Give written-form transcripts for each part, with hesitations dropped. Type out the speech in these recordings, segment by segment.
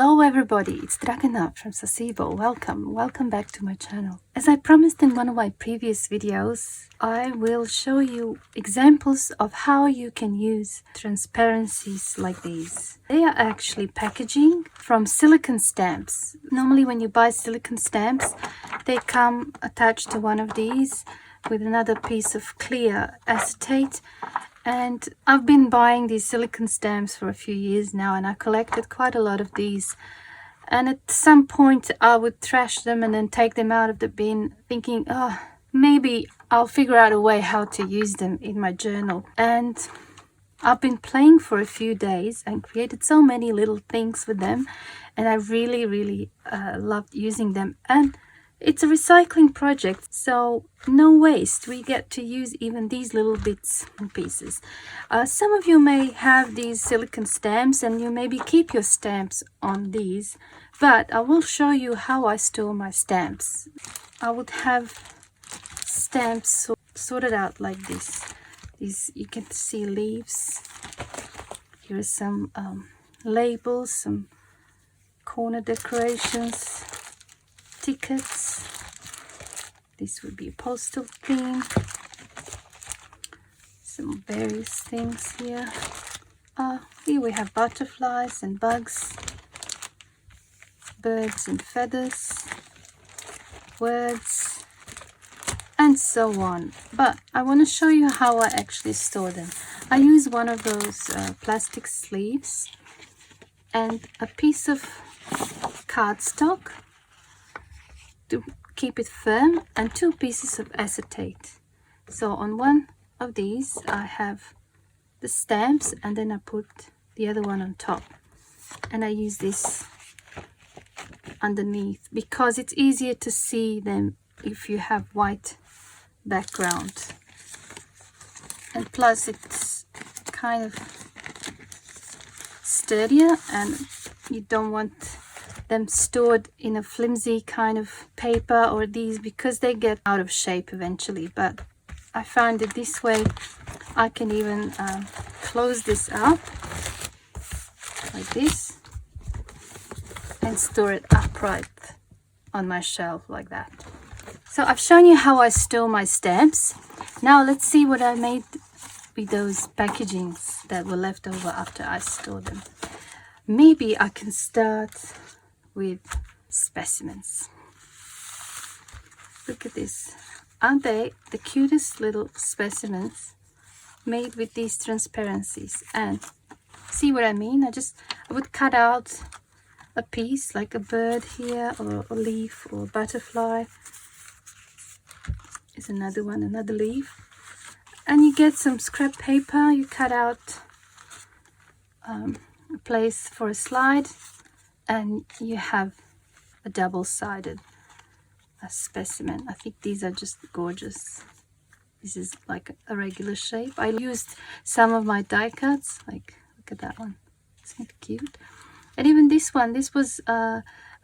Hello everybody, it's Dragana from Saacibo. Welcome back to my channel. As I promised in one of my previous videos, I will show you examples of how you can use transparencies like these. They are actually packaging from silicone stamps. Normally when you buy silicone stamps, they come attached to one of these with another piece of clear acetate. And I've been buying these silicone stamps for a few years now, and I collected quite a lot of these. And at some point I would trash them and then take them out of the bin thinking, oh, maybe I'll figure out a way how to use them in my journal. And I've been playing for a few days and created so many little things with them, and I really loved using them. And it's a recycling project, so no waste. We get to use even these little bits and pieces. Some of you may have these silicone stamps and you maybe keep your stamps on these, but I will show you how I store my stamps. I would have stamps sorted out like this. These, you can see leaves. Here are some labels, some corner decorations, tickets. This would be a postal theme. Some various things here. Here we have butterflies and bugs, birds and feathers, words, and so on. But I want to show you how I actually store them. I use one of those plastic sleeves and a piece of cardstock to keep it firm, and 2 pieces of acetate. So on one of these I have the stamps, and then I put the other one on top, and I use this underneath because it's easier to see them if you have white background, and plus it's kind of sturdier and you don't want them stored in a flimsy kind of paper or these, because they get out of shape eventually. But I found that this way I can even close this up like this and store it upright on my shelf like that. So I've shown you how I store my stamps. Now let's see what I made with those packagings that were left over after I stored them. Maybe I can start with specimens. Look at this. Aren't they the cutest little specimens made with these transparencies? And see what I mean? I would cut out a piece like a bird here, or a leaf, or a butterfly. Here's another one, another leaf. And you get some scrap paper, you cut out a place for a slide, and you have a double-sided specimen. I think these are just gorgeous. This is like a regular shape. I used some of my die cuts, like look at that one, isn't it cute? And even this one, this was a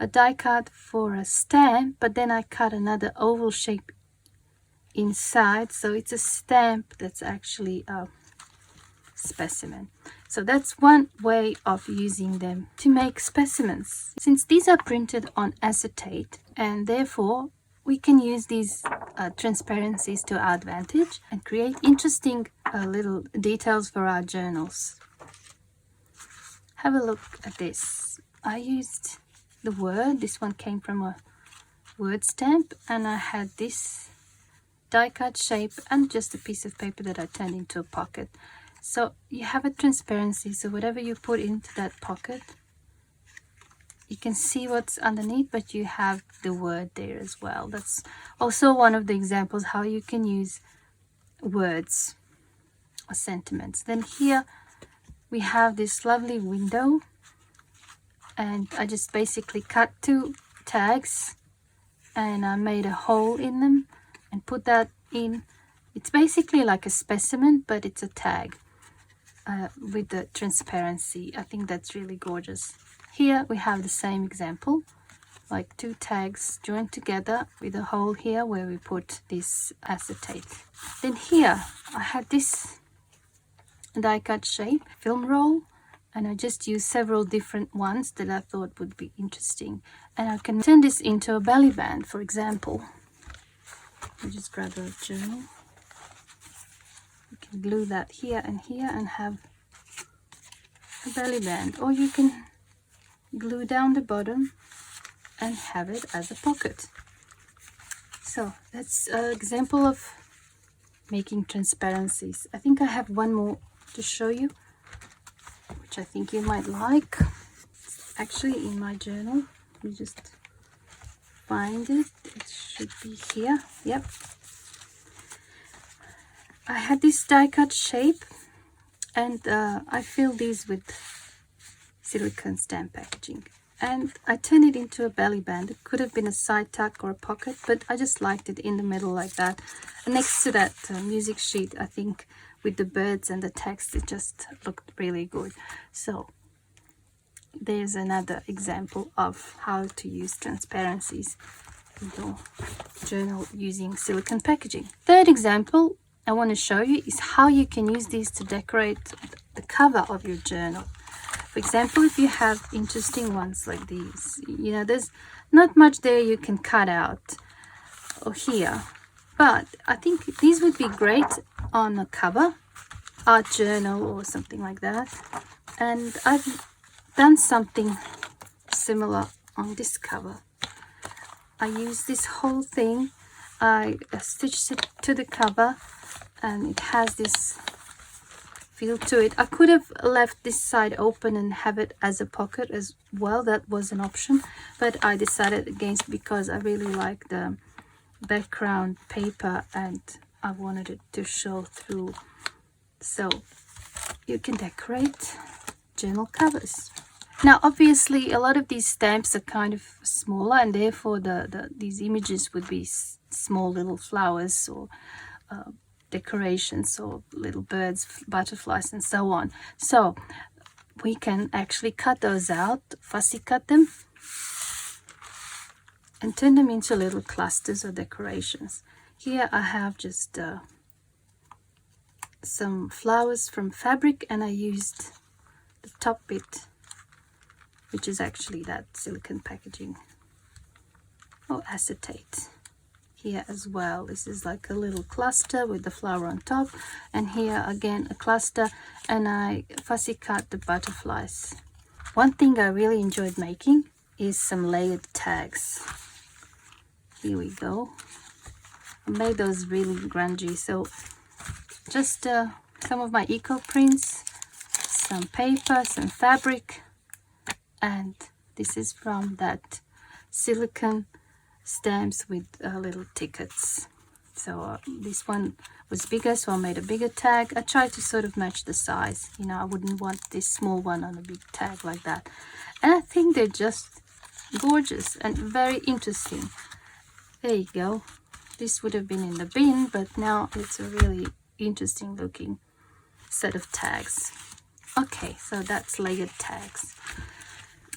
die cut for a stamp, but then I cut another oval shape inside, so it's a stamp that's actually a specimen. So that's one way of using them to make specimens. Since these are printed on acetate, and therefore we can use these transparencies to our advantage and create interesting little details for our journals. Have a look at this. I used the word. This one came from a word stamp, and I had this die cut shape and just a piece of paper that I turned into a pocket. So you have a transparency, so whatever you put into that pocket, you can see what's underneath, but you have the word there as well. That's also one of the examples how you can use words or sentiments. Then here we have this lovely window, and I just basically cut 2 tags and I made a hole in them and put that in. It's basically like a specimen, but it's a tag. With the transparency. I think that's really gorgeous. Here we have the same example, like 2 tags joined together with a hole here where we put this acetate. Then here I had this die cut shape, film roll, and I just used several different ones that I thought would be interesting. And I can turn this into a belly band, for example. I'll just grab a journal. You can glue that here and have a belly band, or you can glue down the bottom and have it as a pocket. So that's an example of making transparencies. I think I have one more to show you, which I think you might like. It's actually in my journal. You just find it. It should be here. Yep. I had this die cut shape, and I filled these with silicone stamp packaging, and I turned it into a belly band. It could have been a side tuck or a pocket, but I just liked it in the middle like that. And next to that music sheet, I think with the birds and the text, it just looked really good. So there's another example of how to use transparencies in your journal using silicone packaging. Third example I want to show you is how you can use these to decorate the cover of your journal. For example, if you have interesting ones like these, you know, there's not much there you can cut out or here, but I think these would be great on a cover, art journal or something like that. And I've done something similar on this cover. I used this whole thing, I stitched it to the cover, and it has this feel to it. I could have left this side open and have it as a pocket as well. That was an option, but I decided against because I really like the background paper and I wanted it to show through. So you can decorate journal covers. Now obviously a lot of these stamps are kind of smaller, and therefore these images would be small little flowers or decorations or little birds, butterflies and so on. So we can actually cut those out, fussy cut them, and turn them into little clusters or decorations. Here I have just some flowers from fabric, and I used the top bit, which is actually that silicone packaging or acetate. Here as well, this is like a little cluster with the flower on top, and here again a cluster, and I fussy cut the butterflies. One thing I really enjoyed making is some layered tags. Here we go. I made those really grungy, so just some of my eco prints, some paper, some fabric, and this is from that silicone stamps with little tickets. So this one was bigger, so I made a bigger tag. I tried to sort of match the size, you know, I wouldn't want this small one on a big tag like that. And I think they're just gorgeous and very interesting. There you go. This would have been in the bin, but now it's a really interesting looking set of tags. Okay, so that's layered tags.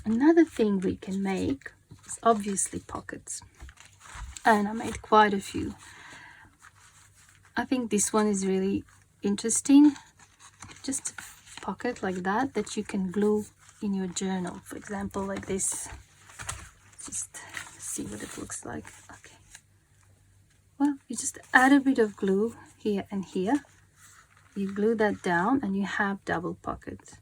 Another thing we can make is obviously pockets, and I made quite a few. I think this one is really interesting. Just a pocket like that you can glue in your journal, for example, like this. Just see what it looks like. Okay, well, you just add a bit of glue here and here, you glue that down, and you have double pockets.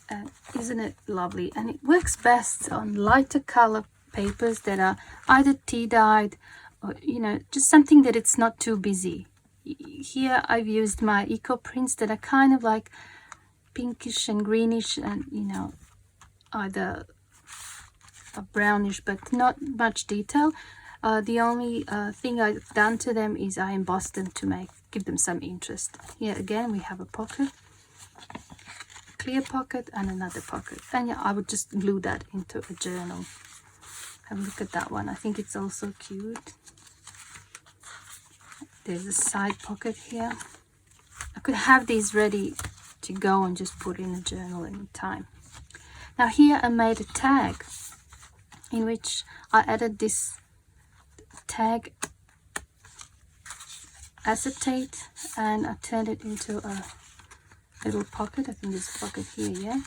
And isn't it lovely? And it works best on lighter color papers that are either tea dyed or, you know, just something that it's not too busy. Here I've used my eco prints that are kind of like pinkish and greenish, and, you know, either a brownish but not much detail. The only thing I've done to them is I embossed them to give them some interest. Here again we have a pocket, clear pocket, and another pocket, and yeah, I would just glue that into a journal. Have a look at that one. I think it's also cute. There's a side pocket here. I could have these ready to go and just put in a journal anytime. Now here I made a tag in which I added this tag acetate, and I turned it into a little pocket. I think there's a pocket here, yeah.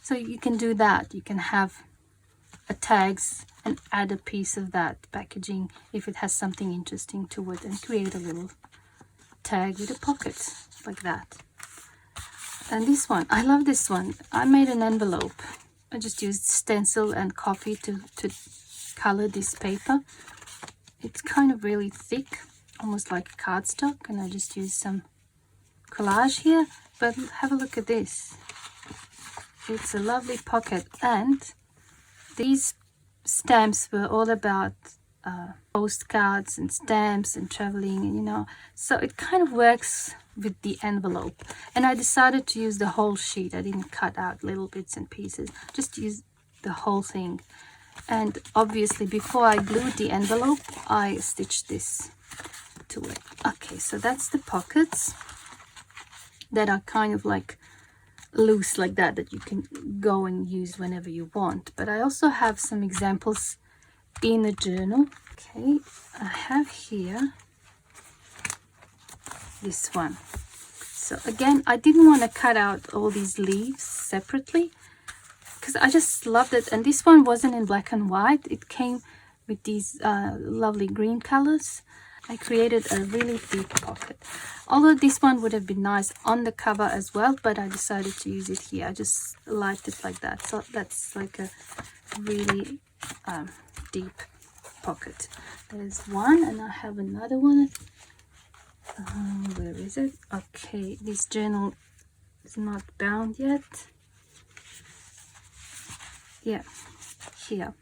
So you can do that. You can have a tags and add a piece of that packaging if it has something interesting to it, and create a little tag with a pocket like that. And this one, I love this one. I made an envelope. I just used stencil and coffee to color this paper. It's kind of really thick, almost like cardstock, and I just used some collage here. But have a look at this. It's a lovely pocket, and these stamps were all about postcards and stamps and traveling, and you know, so it kind of works with the envelope. And I decided to use the whole sheet. I didn't cut out little bits and pieces, just use the whole thing. And obviously before I glued the envelope, I stitched this to it. Okay, so that's the pockets that are kind of like loose like that you can go and use whenever you want. But I also have some examples in a journal. Okay, I have here this one. So again, I didn't want to cut out all these leaves separately because I just loved it. And this one wasn't in black and white. It came with these lovely green colors. I created a really big pocket. Although this one would have been nice on the cover as well, but I decided to use it here. I just liked it like that. So that's like a really deep pocket. There's one, and I have another one. Where is it? Okay, this journal is not bound yet. Yeah, here.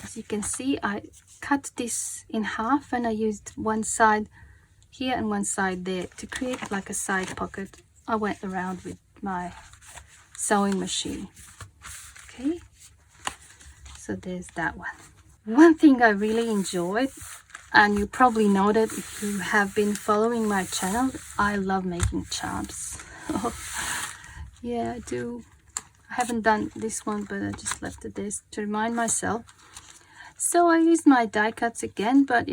As you can see, I cut this in half, and I used one side here and one side there to create like a side pocket. I went around with my sewing machine. Okay, so there's that one. One thing I really enjoyed, and you probably know that if you have been following my channel, I love making charms. Yeah, I do. I haven't done this one, but I just left it there to remind myself. So I used my die cuts again, but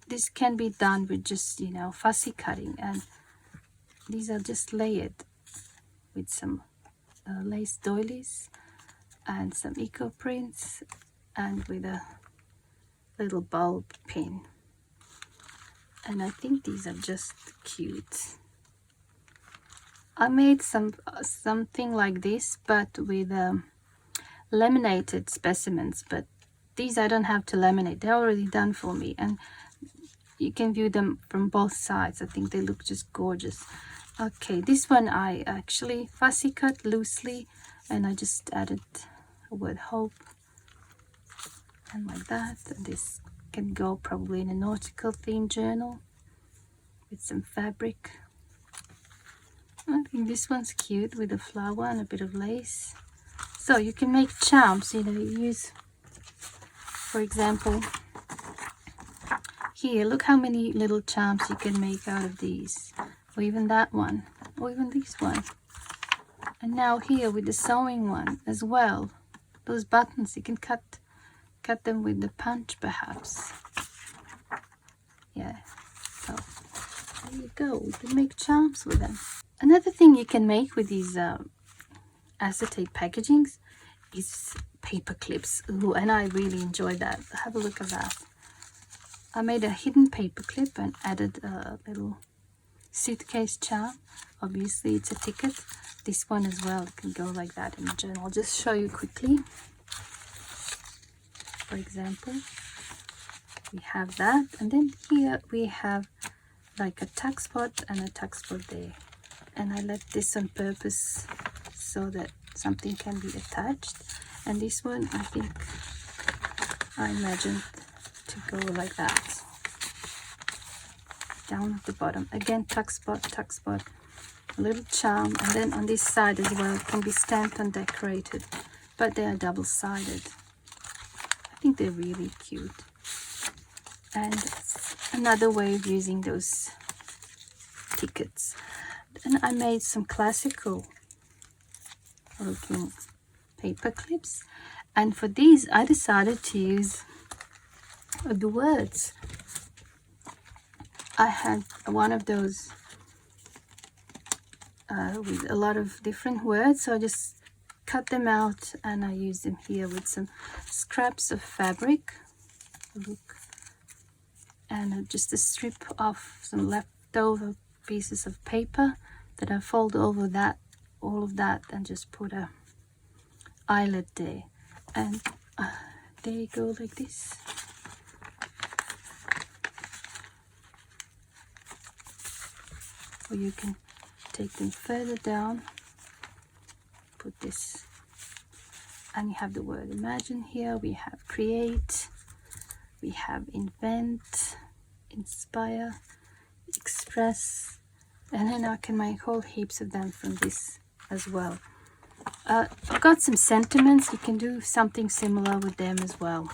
this can be done with just, you know, fussy cutting, and these are just layered with some lace doilies and some eco prints, and with a little bulb pin. And I think these are just cute. I made something like this, but with laminated specimens, but these I don't have to laminate. They're already done for me, and you can view them from both sides. I think they look just gorgeous. Okay, this one I actually fussy cut loosely, and I just added a word hope, and like that. And this can go probably in a nautical theme journal with some fabric. I think this one's cute with a flower and a bit of lace. So you can make charms, you know, you use, for example, here, look how many little charms you can make out of these, or even that one, or even this one. And now here with the sewing one as well, those buttons, you can cut them with the punch perhaps. Yeah, so there you go, you can make charms with them. Another thing you can make with these acetate packagings is paper clips. Ooh, and I really enjoy that. Have a look at that. I made a hidden paper clip and added a little suitcase charm. Obviously it's a ticket. This one as well can go like that in the journal. I'll just show you quickly. For example, we have that, and then here we have like a tuck spot and a tuck spot there. And I left this on purpose so that something can be attached. And this one, I think I imagined to go like that. Down at the bottom. Again, tuck spot, a little charm. And then on this side as well, it can be stamped and decorated. But they are double-sided. I think they're really cute. And another way of using those tickets. And I made some classical looking paper clips, and for these I decided to use the words. I had one of those with a lot of different words, so I just cut them out and I use them here with some scraps of fabric. Look, and just a strip of some leftover pieces of paper that I fold over that, all of that, and just put a eyelet there, and there you go, like this. Or you can take them further down, put this, and you have the word imagine here. We have create, we have invent, inspire, express, and then I can make whole heaps of them from this as well. I've got some sentiments. You can do something similar with them as well.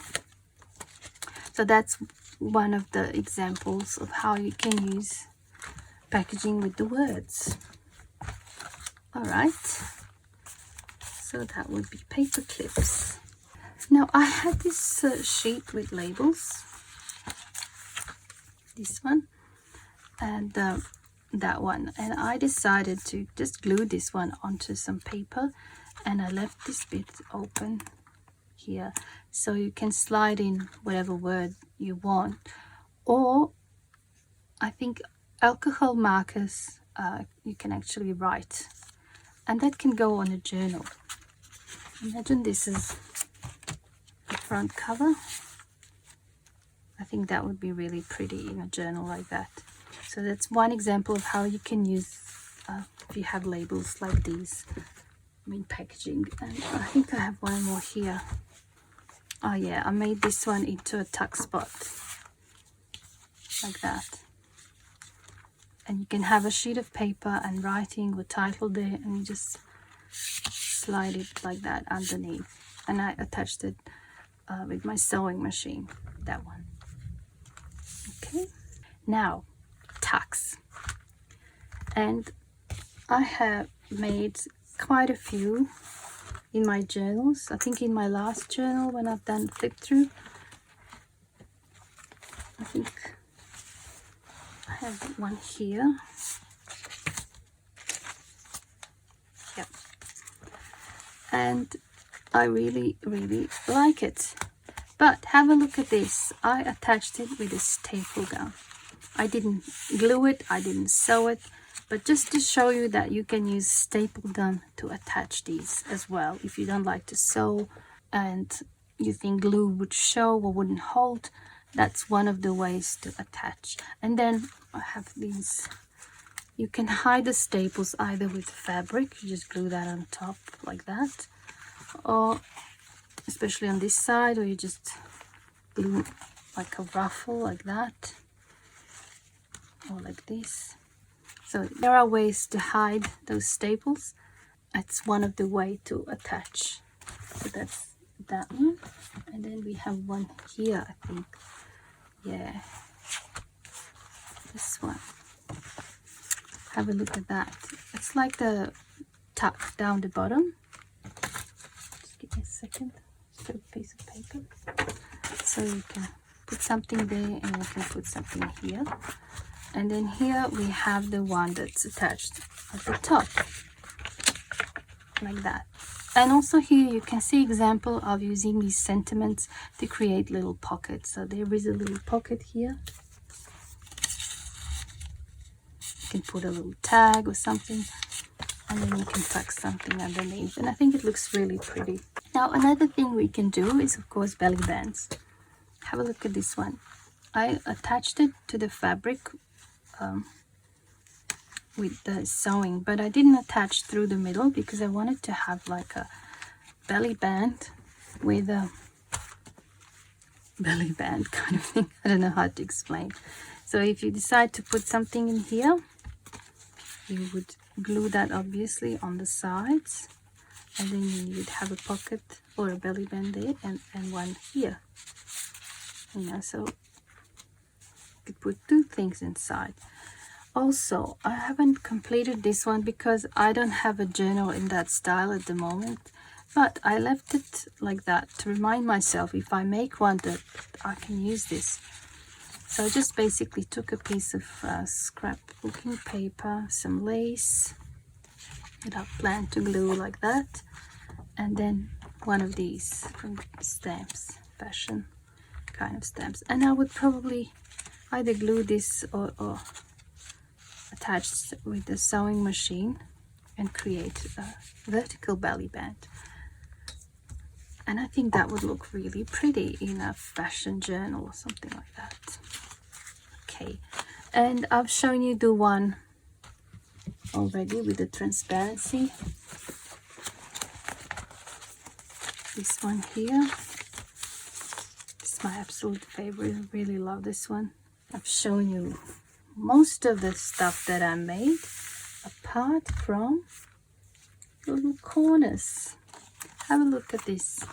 So that's one of the examples of how you can use packaging with the words. All right, so that would be paper clips. Now I had this sheet with labels, this one and that one, and I decided to just glue this one onto some paper, and I left this bit open here so you can slide in whatever word you want, or I think alcohol markers you can actually write, and that can go on a journal. Imagine this is the front cover. I think that would be really pretty in a journal like that. So that's one example of how you can use if you have labels like these in packaging. And I think I have one more here. Oh yeah, I made this one into a tuck spot like that. And you can have a sheet of paper and writing with title there, and you just slide it like that underneath. And I attached it with my sewing machine, that one. Okay, now tucks. And I have made quite a few in my journals. I think in my last journal, when I've done flip through, I think I have one here. Yep. And I really like it. But have a look at this. I attached it with a staple gun. I didn't glue it, I didn't sew it, but just to show you that you can use staple gun to attach these as well. If you don't like to sew and you think glue would show or wouldn't hold, that's one of the ways to attach. And then I have these. You can hide the staples either with fabric, you just glue that on top like that, or especially on this side, or you just glue like a ruffle like that, or like this. So there are ways to hide those staples. That's one of the way to attach. So that's that one, and then we have one here, I think. Yeah, this one. Have a look at that. It's like the tuck down the bottom. Just give me a second. Just a piece of paper. So you can put something there, and you can put something here. And then here we have the one that's attached at the top, like that. And also here you can see example of using these sentiments to create little pockets. So there is a little pocket here. You can put a little tag or something, and then you can tuck something underneath, and I think it looks really pretty. Now another thing we can do is of course belly bands. Have a look at this one. I attached it to the fabric with the sewing, but I didn't attach through the middle because I wanted to have like a belly band with a belly band kind of thing. I don't know how to explain. So if you decide to put something in here, you would glue that obviously on the sides, and then you would have a pocket or a belly band there, and one here. You know, so you could put two things inside. Also, I haven't completed this one because I don't have a journal in that style at the moment, but I left it like that to remind myself if I make one that I can use this. So I just basically took a piece of scrapbooking paper, some lace, that I plan to glue like that, and then one of these stamps, fashion kind of stamps, and I would probably either glue this or attach with the sewing machine and create a vertical belly band. And I think that would look really pretty in a fashion journal or something like that. Okay, and I've shown you the one already with the transparency. This one here is my absolute favorite. I really love this one. I've shown you most of the stuff that I made apart from the little corners. Have a look at this.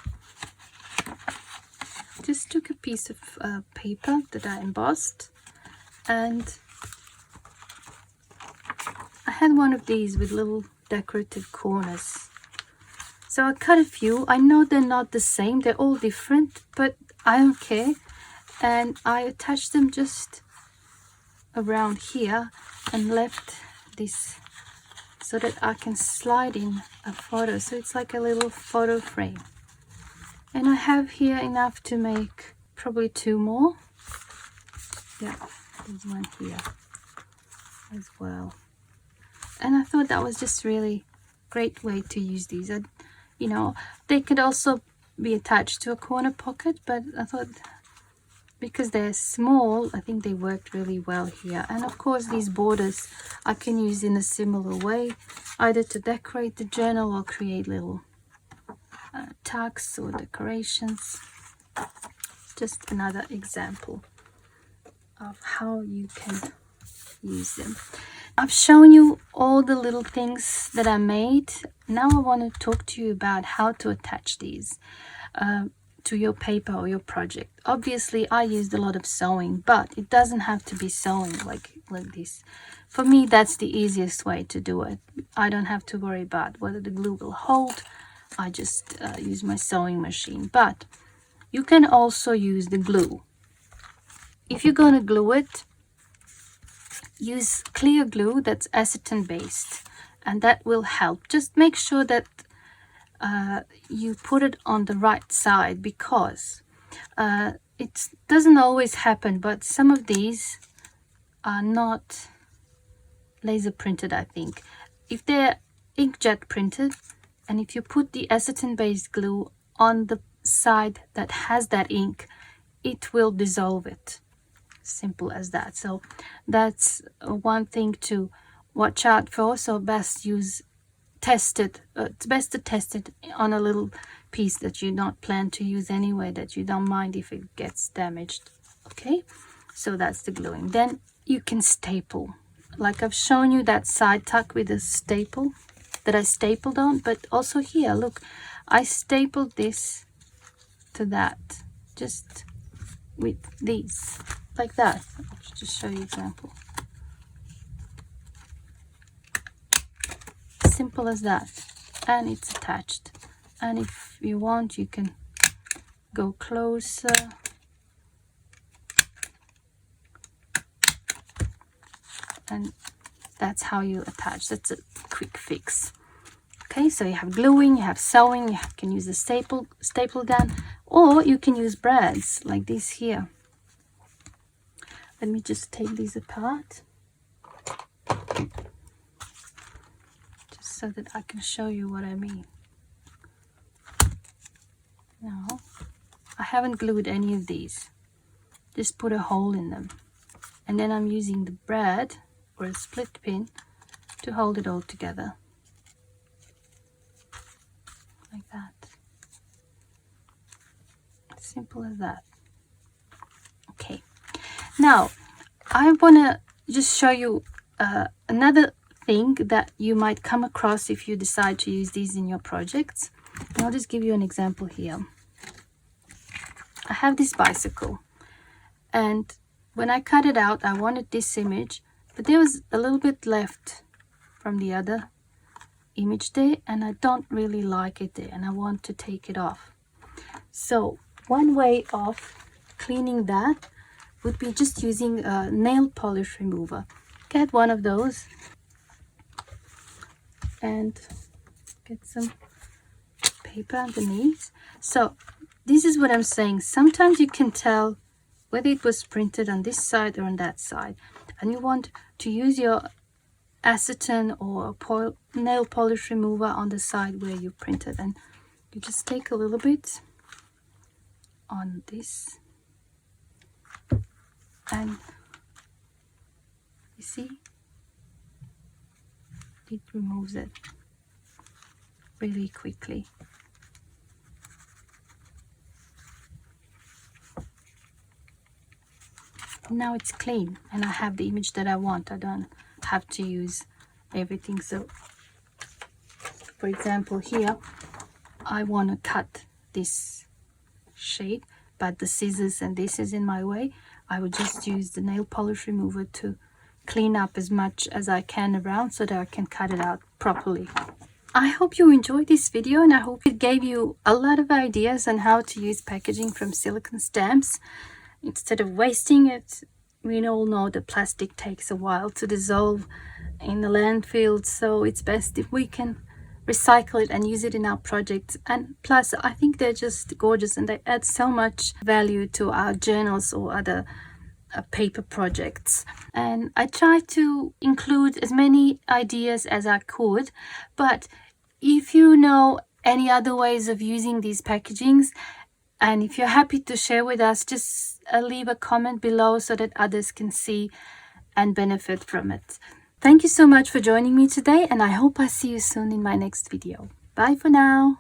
Just took a piece of paper that I embossed, and I had one of these with little decorative corners. So I cut a few. I know they're not the same, they're all different, but I don't care. And I attached them just around here and left this so that I can slide in a photo. So it's like a little photo frame. And I have here enough to make probably 2 more. Yeah, there's one here as well. And I thought that was just really great way to use these. You know, they could also be attached to a corner pocket, but I thought because they're small, I think they worked really well here. And of course these borders I can use in a similar way, either to decorate the journal or create little tags or decorations. Just another example of how you can use them. I've shown you all the little things that I made. Now I want to talk to you about how to attach these to your paper or your project. Obviously I used a lot of sewing, but it doesn't have to be sewing like this. For me, that's the easiest way to do it. I don't have to worry about whether the glue will hold. I just use my sewing machine. But you can also use the glue. If you're going to glue it, use clear glue that's acetone based, and that will help. Just make sure that you put it on the right side, because it doesn't always happen, but some of these are not laser printed, I think. If they're inkjet printed, and if you put the acetone based glue on the side that has that ink, it will dissolve it. Simple as that. So that's one thing to watch out for. So best use tested. It's best to test it on a little piece that you don't plan to use anyway, that you don't mind if it gets damaged. Okay, so that's the gluing. Then you can staple, like I've shown you that side tuck with a staple that I stapled on. But also here, look, I stapled this to that just with these, like that. I'll just show you an example. Simple as that, and it's attached. And if you want, you can go closer and that's how you attach. That's a quick fix. Okay, so you have gluing, you have sewing, you can use the staple gun, or you can use brads like this here. Let me just take these apart, just so that I can show you what I mean. Now, I haven't glued any of these, just put a hole in them, and then I'm using the brad or a split pin to hold it all together, like that. Simple as that. Okay, now I want to just show you another thing that you might come across if you decide to use these in your projects. And I'll just give you an example here. I have this bicycle, and when I cut it out, I wanted this image, but there was a little bit left from the other image there, and I don't really like it there, and I want to take it off. So one way of cleaning that would be just using a nail polish remover. Get one of those and get some paper underneath. So this is what I'm saying. Sometimes you can tell whether it was printed on this side or on that side, and you want to use your acetone or nail polish remover on the side where you printed, and you just take a little bit on this, and you see it removes it really quickly. Now it's clean and I have the image that I want. I don't have to use everything. So for example, here I want to cut this shade, but the scissors and this is in my way. I will just use the nail polish remover to clean up as much as I can around so that I can cut it out properly. I hope you enjoyed this video, and I hope it gave you a lot of ideas on how to use packaging from silicone stamps instead of wasting it. We all know that plastic takes a while to dissolve in the landfill, so it's best if we can recycle it and use it in our projects. And plus, I think they're just gorgeous and they add so much value to our journals or other paper projects. And I try to include as many ideas as I could, but if you know any other ways of using these packagings, and if you're happy to share with us, just leave a comment below so that others can see and benefit from it. Thank you so much for joining me today, and I hope I see you soon in my next video. Bye for now.